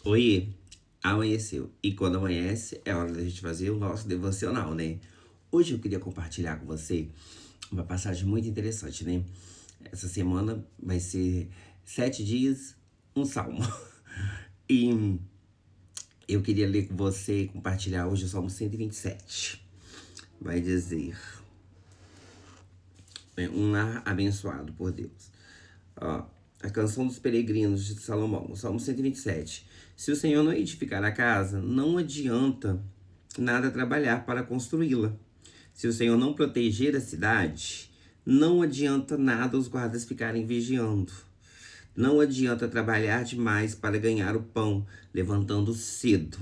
Oi, amanheceu. E quando amanhece, é hora da gente fazer o nosso devocional, né? Hoje eu queria compartilhar com você uma passagem muito interessante, né? Essa semana vai ser 7 dias, um salmo. E eu queria ler com você e compartilhar hoje o Salmo 127. Vai dizer, um lar abençoado por Deus. Ó, a canção dos peregrinos de Salomão, o Salmo 127. Se o Senhor não edificar a casa, não adianta nada trabalhar para construí-la. Se o Senhor não proteger a cidade, não adianta nada os guardas ficarem vigiando. Não adianta trabalhar demais para ganhar o pão, levantando cedo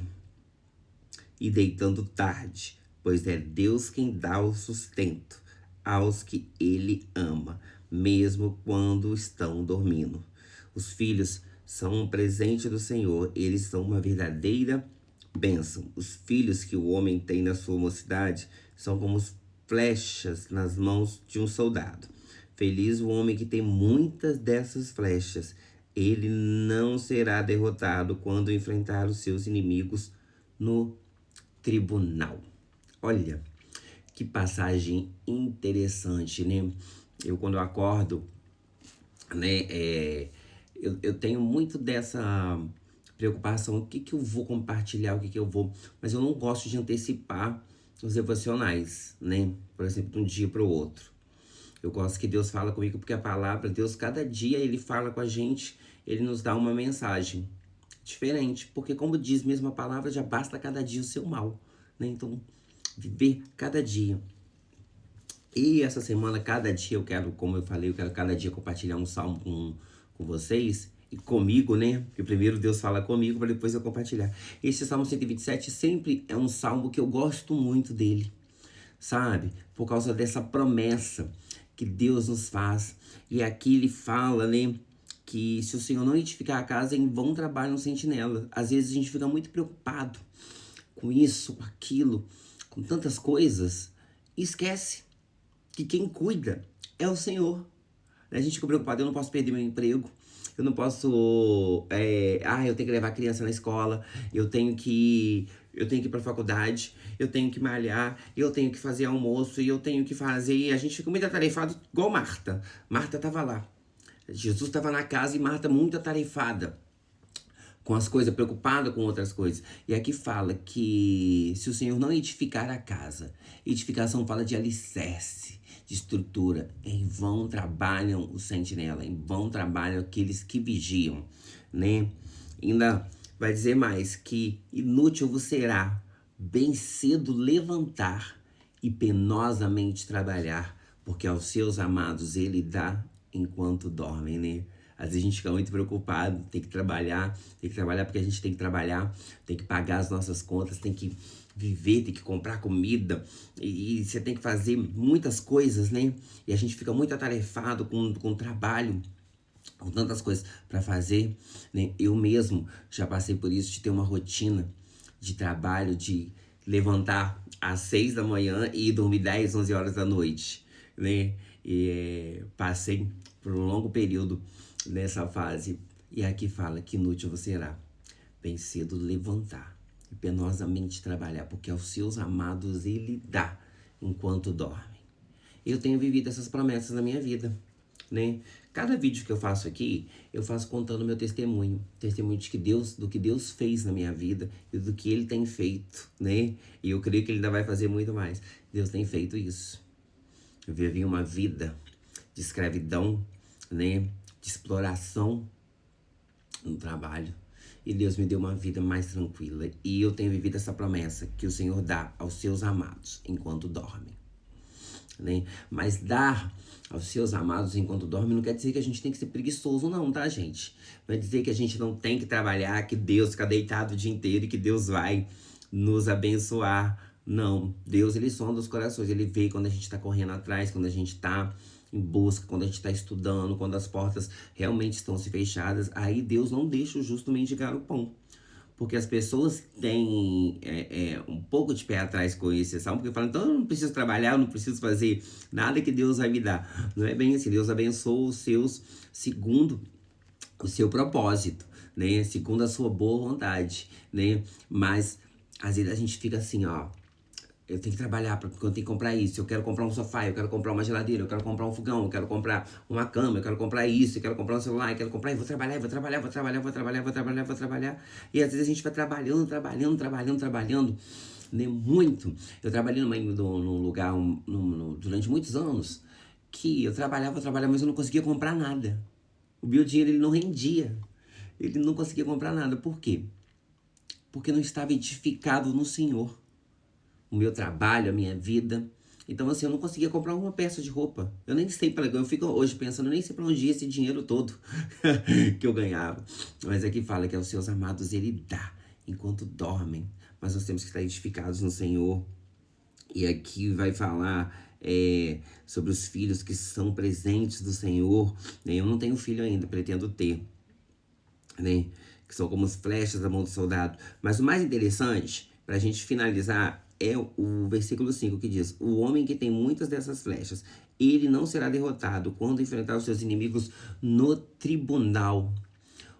e deitando tarde, pois é Deus quem dá o sustento aos que Ele ama, mesmo quando estão dormindo. Os filhos são um presente do Senhor, eles são uma verdadeira bênção. Os filhos que o homem tem na sua mocidade são como flechas nas mãos de um soldado. Feliz o homem que tem muitas dessas flechas. Ele não será derrotado quando enfrentar os seus inimigos no tribunal. Olha, que passagem interessante, né? Eu, quando eu acordo, né, eu tenho muito dessa preocupação, o que que eu vou compartilhar, o que que eu vou... Mas eu não gosto de antecipar os devocionais, né? Por exemplo, de um dia para o outro. Eu gosto que Deus fala comigo, porque a palavra, Deus, cada dia Ele fala com a gente, Ele nos dá uma mensagem diferente. Porque como diz mesmo a palavra, já basta cada dia o seu mal, né? Então, viver cada dia. E essa semana, cada dia eu quero, como eu falei, eu quero cada dia compartilhar um salmo com vocês e comigo, né? Porque primeiro Deus fala comigo para depois eu compartilhar. Esse Salmo 127 sempre é um salmo que eu gosto muito dele, sabe? Por causa dessa promessa que Deus nos faz. E aqui ele fala, né? Que se o Senhor não edificar a casa, em vão trabalha um sentinela. Às vezes a gente fica muito preocupado com isso, com aquilo, com tantas coisas, e esquece que quem cuida é o Senhor. A gente fica preocupado, eu não posso perder meu emprego, eu não posso, eu tenho que levar a criança na escola, eu tenho que ir pra faculdade, eu tenho que malhar, eu tenho que fazer almoço, e eu tenho que fazer, e a gente fica muito atarefado, igual Marta. Marta tava lá, Jesus estava na casa e Marta muito atarefada com as coisas, preocupada com outras coisas. E aqui fala que se o Senhor não edificar a casa, edificação fala de alicerce, de estrutura. Em vão trabalham os sentinelas, em vão trabalham aqueles que vigiam, né? Ainda vai dizer mais que inútil vos será bem cedo levantar e penosamente trabalhar, porque aos seus amados ele dá enquanto dormem, né? Às vezes a gente fica muito preocupado, tem que trabalhar porque a gente tem que trabalhar, tem que pagar as nossas contas, tem que viver, tem que comprar comida, e você tem que fazer muitas coisas, né? E a gente fica muito atarefado com o trabalho, com tantas coisas para fazer, né? Eu mesmo já passei por isso, de ter uma rotina de trabalho, de levantar às 6 da manhã e dormir 10, 11 horas da noite, né? E passei por um longo período nessa fase. E aqui fala que inútil você será bem cedo levantar e penosamente trabalhar, porque aos seus amados ele dá enquanto dormem. Eu tenho vivido essas promessas na minha vida, né? Cada vídeo que eu faço aqui, eu faço contando meu testemunho de que Deus, do que Deus fez na minha vida e do que Ele tem feito, né? E eu creio que Ele ainda vai fazer muito mais. Deus tem feito isso. Eu vivi uma vida de escravidão, né? De exploração no trabalho. E Deus me deu uma vida mais tranquila. E eu tenho vivido essa promessa que o Senhor dá aos seus amados enquanto dormem, né? Mas dar aos seus amados enquanto dorme não quer dizer que a gente tem que ser preguiçoso não, tá, gente? Não é dizer que a gente não tem que trabalhar, que Deus fica deitado o dia inteiro e que Deus vai nos abençoar. Não, Deus, ele sonda os corações, ele vê quando a gente tá correndo atrás, quando a gente tá em busca, quando a gente tá estudando, quando as portas realmente estão se fechadas. Aí Deus não deixa o justo mendigar o pão. Porque as pessoas têm um pouco de pé atrás com esse salmo, porque falam, então eu não preciso trabalhar, eu não preciso fazer nada que Deus vai me dar. Não é bem assim, Deus abençoa os seus segundo o seu propósito, né? Segundo a sua boa vontade, né? Mas às vezes a gente fica assim, ó. Eu tenho que trabalhar porque eu tenho que comprar isso. Eu quero comprar um sofá, eu quero comprar uma geladeira, eu quero comprar um fogão, eu quero comprar uma cama, eu quero comprar isso, eu quero comprar um celular, eu quero comprar e vou trabalhar, vou trabalhar, vou trabalhar, vou trabalhar, vou trabalhar, vou trabalhar. E às vezes a gente vai trabalhando, né? Muito. Eu trabalhei num lugar durante muitos anos que eu trabalhava, mas eu não conseguia comprar nada. O meu dinheiro ele não rendia. Ele não conseguia comprar nada. Por quê? Porque não estava edificado no Senhor. O meu trabalho, a minha vida. Então, assim, eu não conseguia comprar uma peça de roupa. Eu nem sei para eu fico hoje pensando, eu nem sei para onde ia esse dinheiro todo que eu ganhava. Mas aqui fala que aos seus amados ele dá enquanto dormem. Mas nós temos que estar edificados no Senhor. E aqui vai falar sobre os filhos que são presentes do Senhor. Né? Eu não tenho filho ainda, pretendo ter. Né? Que são como as flechas da mão do soldado. Mas o mais interessante, para a gente finalizar, é o versículo 5 que diz: o homem que tem muitas dessas flechas, ele não será derrotado quando enfrentar os seus inimigos no tribunal.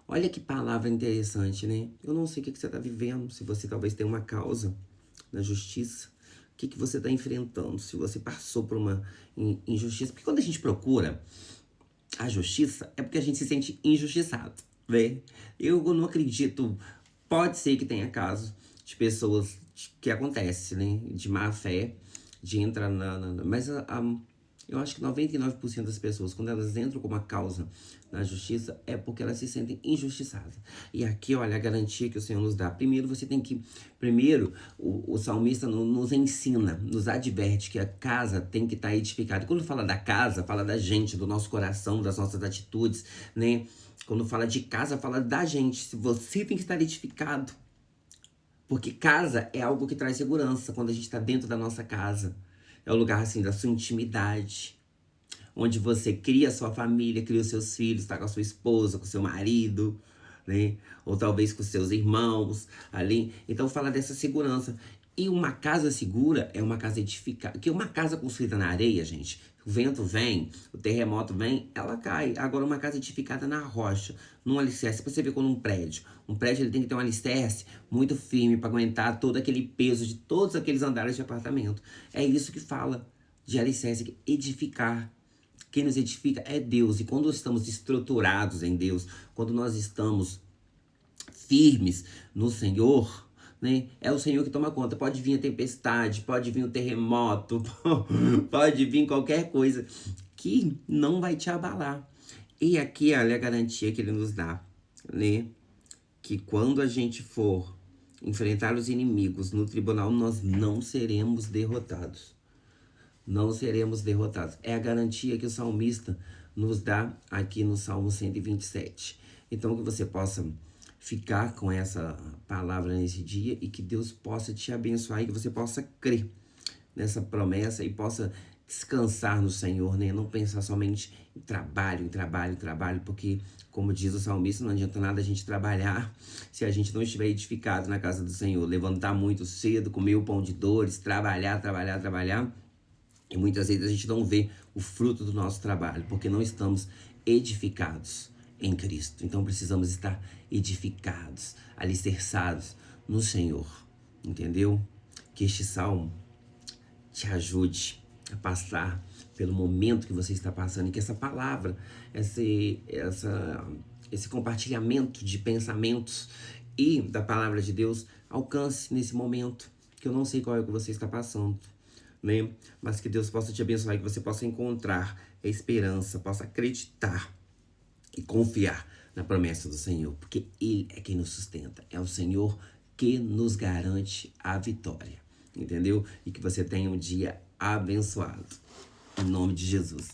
Olha que palavra interessante, né? Eu não sei o que você está vivendo, se você talvez tenha uma causa na justiça. O que você está enfrentando, se você passou por uma injustiça. Porque quando a gente procura a justiça, é porque a gente se sente injustiçado, né? Eu não acredito, pode ser que tenha casos de pessoas que acontece, né? De má fé, de entrar mas eu acho que 99% das pessoas, quando elas entram com uma causa na justiça, é porque elas se sentem injustiçadas. E aqui, olha, a garantia que o Senhor nos dá. Primeiro, o salmista nos ensina, nos adverte que a casa tem que estar edificada. Quando fala da casa, fala da gente, do nosso coração, das nossas atitudes, né? Quando fala de casa, fala da gente. Você tem que estar edificado. Porque casa é algo que traz segurança quando a gente está dentro da nossa casa. É o lugar, assim, da sua intimidade. Onde você cria a sua família, cria os seus filhos, está com a sua esposa, com o seu marido, né? Ou talvez com os seus irmãos ali. Então fala dessa segurança. E uma casa segura é uma casa edificada. Porque uma casa construída na areia, gente, o vento vem, o terremoto vem, ela cai. Agora uma casa edificada na rocha, num alicerce. Você vê quando um prédio ele tem que ter um alicerce muito firme para aguentar todo aquele peso de todos aqueles andares de apartamento. É isso que fala de alicerce, edificar. Quem nos edifica é Deus. E quando estamos estruturados em Deus, quando nós estamos firmes no Senhor, né? É o Senhor que toma conta. Pode vir a tempestade, pode vir o terremoto, pode vir qualquer coisa que não vai te abalar. E aqui, olha a garantia que ele nos dá, né? Que quando a gente for enfrentar os inimigos no tribunal, nós não seremos derrotados. Não seremos derrotados. É a garantia que o salmista nos dá aqui no Salmo 127. Então, que você possa ficar com essa palavra nesse dia e que Deus possa te abençoar e que você possa crer nessa promessa e possa descansar no Senhor, né? Não pensar somente em trabalho, porque, como diz o salmista, não adianta nada a gente trabalhar se a gente não estiver edificado na casa do Senhor. Levantar muito cedo, comer o pão de dores, trabalhar. E muitas vezes a gente não vê o fruto do nosso trabalho, porque não estamos edificados em Cristo. Então precisamos estar edificados, alicerçados no Senhor, entendeu? Que este salmo te ajude a passar pelo momento que você está passando e que essa palavra, esse compartilhamento de pensamentos e da palavra de Deus alcance nesse momento, que eu não sei qual é o que você está passando, né? Mas que Deus possa te abençoar e que você possa encontrar a esperança, possa acreditar e confiar na promessa do Senhor, porque Ele é quem nos sustenta, é o Senhor que nos garante a vitória, entendeu? E que você tenha um dia abençoado, em nome de Jesus.